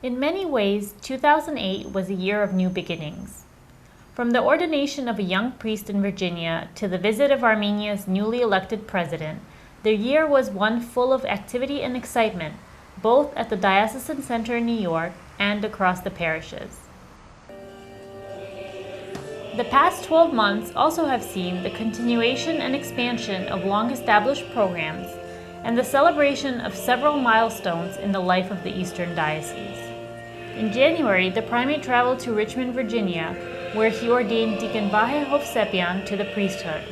In many ways, 2008 was a year of new beginnings. From the ordination of a young priest in Virginia to the visit of Armenia's newly elected president, the year was one full of activity and excitement, both at the Diocesan Center in New York and across the parishes. The past 12 months also have seen the continuation and expansion of long-established programs and the celebration of several milestones in the life of the Eastern Diocese. In January, the primate traveled to Richmond, Virginia, where he ordained Deacon Vahe Hovsepian to the priesthood.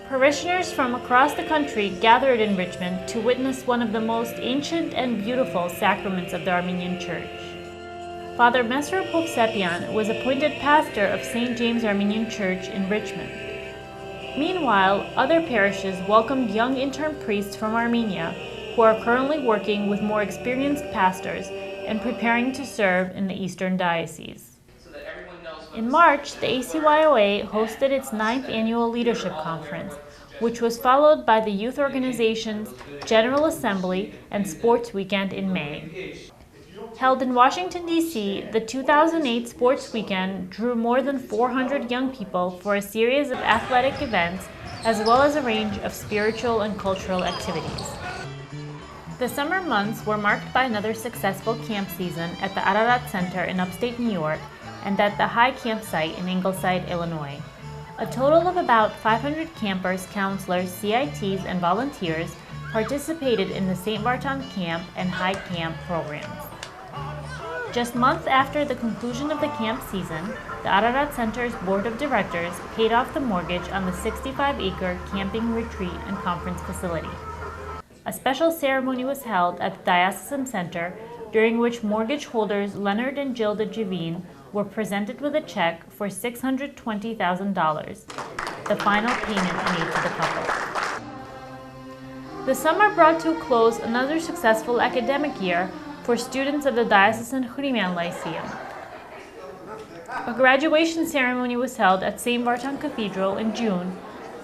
Parishioners from across the country gathered in Richmond to witness one of the most ancient and beautiful sacraments of the Armenian Church. Father Mesrop Hovsepian was appointed pastor of St. James Armenian Church in Richmond. Meanwhile, other parishes welcomed young intern priests from Armenia who are currently working with more experienced pastors and preparing to serve in the Eastern Diocese. In March, the ACYOA hosted its 9th annual leadership conference, which was followed by the youth organization's General Assembly and Sports Weekend in May. Held in Washington, D.C., the 2008 Sports Weekend drew more than 400 young people for a series of athletic events as well as a range of spiritual and cultural activities. The summer months were marked by another successful camp season at the Ararat Center in upstate New York and at the High Campsite in Ingleside, Illinois. A total of about 500 campers, counselors, CITs, and volunteers participated in the St. Vartan Camp and High Camp programs. Just months after the conclusion of the camp season, the Ararat Center's Board of Directors paid off the mortgage on the 65-acre camping retreat and conference facility. A special ceremony was held at the Diocesan Center, during which mortgage holders Leonard and Jill de Givine were presented with a check for $620,000, the final payment made to the couple. The summer brought to a close another successful academic year for students of the Diocesan Hrymian Lyceum. A graduation ceremony was held at St. Vartan Cathedral in June,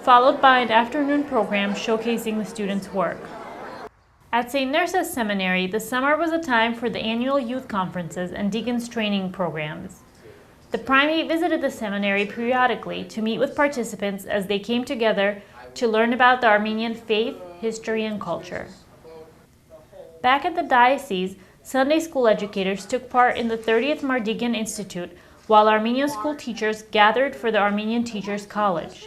followed by an afternoon program showcasing the students' work. At St. Nersa's Seminary, the summer was a time for the annual youth conferences and deacons training programs. The primate visited the seminary periodically to meet with participants as they came together to learn about the Armenian faith, history, and culture. Back at the diocese, Sunday school educators took part in the 30th Mardigan Institute, while Armenian school teachers gathered for the Armenian Teachers College.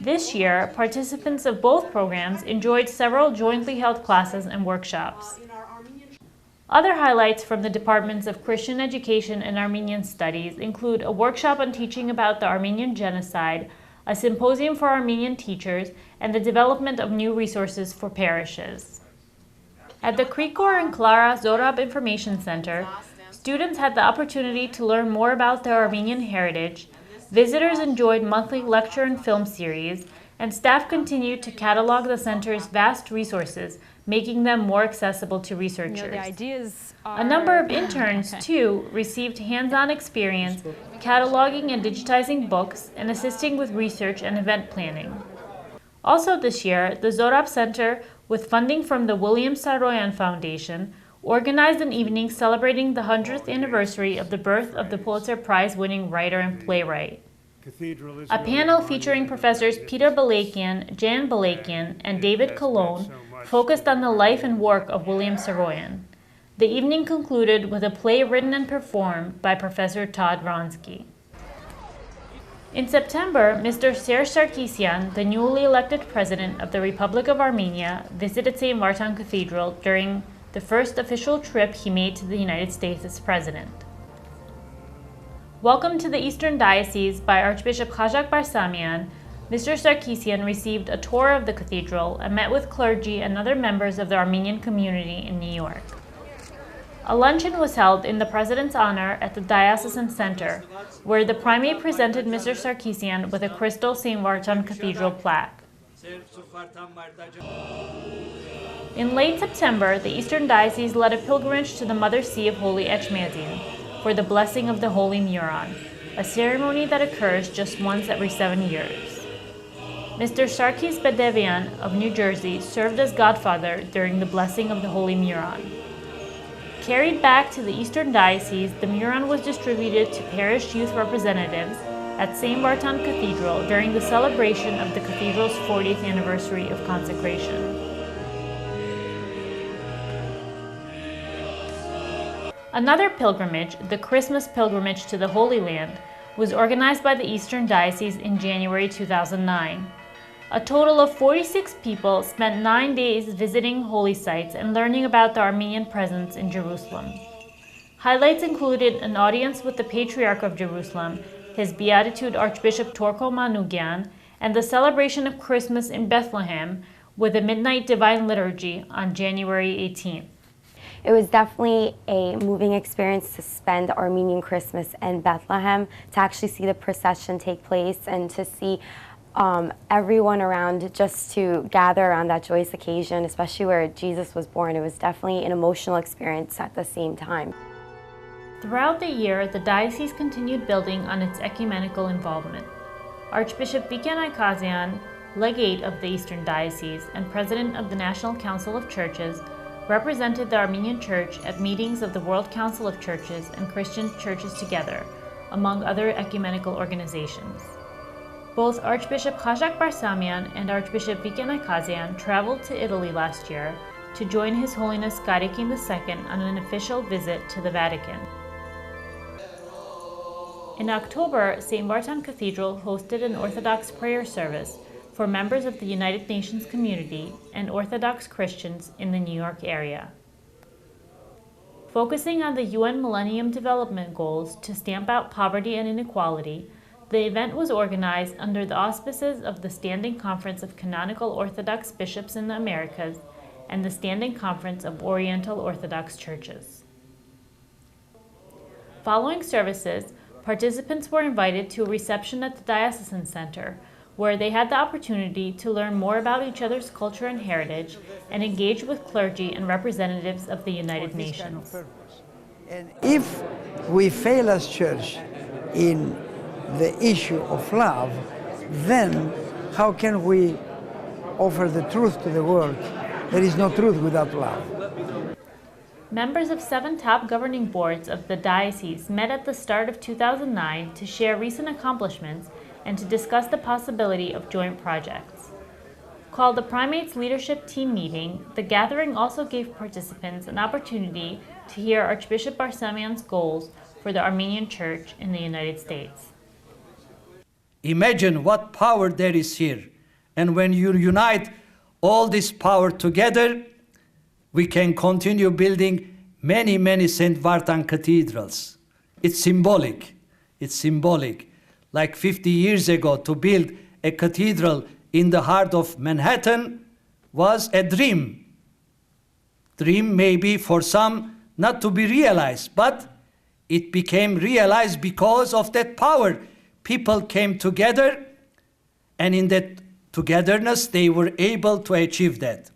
This year, participants of both programs enjoyed several jointly held classes and workshops. Other highlights from the departments of Christian Education and Armenian Studies include a workshop on teaching about the Armenian Genocide, a symposium for Armenian teachers, and the development of new resources for parishes. At the Krikor and Clara Zorab Information Center, students had the opportunity to learn more about their Armenian heritage, visitors enjoyed monthly lecture and film series, and staff continued to catalog the center's vast resources, making them more accessible to researchers. A number of interns, too, received hands-on experience cataloging and digitizing books and assisting with research and event planning. Also this year, the Zorab Center, with funding from the William Saroyan Foundation, organized an evening celebrating the 100th anniversary of the birth of the Pulitzer Prize-winning writer and playwright. A panel featuring professors Peter Balakian, Jan Balakian, and David Cologne focused on the life and work of William Saroyan. The evening concluded with a play written and performed by Professor Todd Vronsky. In September, Mr. Serge Sarkisian, the newly elected president of the Republic of Armenia, visited St. Vartan Cathedral during the first official trip he made to the United States as president. Welcomed to the Eastern Diocese by Archbishop Khajak Barsamian, Mr. Sarkisian received a tour of the cathedral and met with clergy and other members of the Armenian community in New York. A luncheon was held in the President's honor at the Diocesan Center, where the primate presented Mr. Sarkisian with a crystal St. Vartan Cathedral plaque. In late September, the Eastern Diocese led a pilgrimage to the Mother See of Holy Echmadzin for the blessing of the Holy Muron, a ceremony that occurs just once every 7 years. Mr. Sarkis Bedevian of New Jersey served as godfather during the blessing of the Holy Muron. Carried back to the Eastern Diocese, the Muron was distributed to parish youth representatives at St. Barton Cathedral during the celebration of the cathedral's 40th anniversary of consecration. Another pilgrimage, the Christmas pilgrimage to the Holy Land, was organized by the Eastern Diocese in January 2009. A total of 46 people spent 9 days visiting holy sites and learning about the Armenian presence in Jerusalem. Highlights included an audience with the Patriarch of Jerusalem, His Beatitude Archbishop Torko Manukyan, and the celebration of Christmas in Bethlehem with a midnight divine liturgy on January 18th. It was definitely a moving experience to spend Armenian Christmas in Bethlehem, to actually see the procession take place and to see everyone around just to gather around that joyous occasion, especially where Jesus was born. It was definitely an emotional experience at the same time. Throughout the year, the diocese continued building on its ecumenical involvement. Archbishop Viken Aikazian, legate of the Eastern Diocese and president of the National Council of Churches, represented the Armenian Church at meetings of the World Council of Churches and Christian Churches Together, among other ecumenical organizations. Both Archbishop Khashak Barsamian and Archbishop Viken Aikazian traveled to Italy last year to join His Holiness Gadikin II on an official visit to the Vatican. In October, St. Barton Cathedral hosted an Orthodox prayer service for members of the United Nations community and Orthodox Christians in the New York area. Focusing on the UN Millennium Development Goals to stamp out poverty and inequality, the event was organized under the auspices of the Standing Conference of Canonical Orthodox Bishops in the Americas and the Standing Conference of Oriental Orthodox Churches. Following services, participants were invited to a reception at the Diocesan Center, where they had the opportunity to learn more about each other's culture and heritage and engage with clergy and representatives of the United Nations. And if we fail as church in the issue of love, then how can we offer the truth to the world? There is no truth without love. Members of 7 top governing boards of the diocese met at the start of 2009 to share recent accomplishments and to discuss the possibility of joint projects. Called the Primates Leadership Team Meeting, the gathering also gave participants an opportunity to hear Archbishop Barsamian's goals for the Armenian Church in the United States. Imagine what power there is here. And when you unite all this power together, we can continue building many, many St. Barton cathedrals. It's symbolic. It's symbolic. Like 50 years ago, to build a cathedral in the heart of Manhattan was a dream. Dream maybe for some not to be realized, but it became realized because of that power. People came together, and in that togetherness, they were able to achieve that.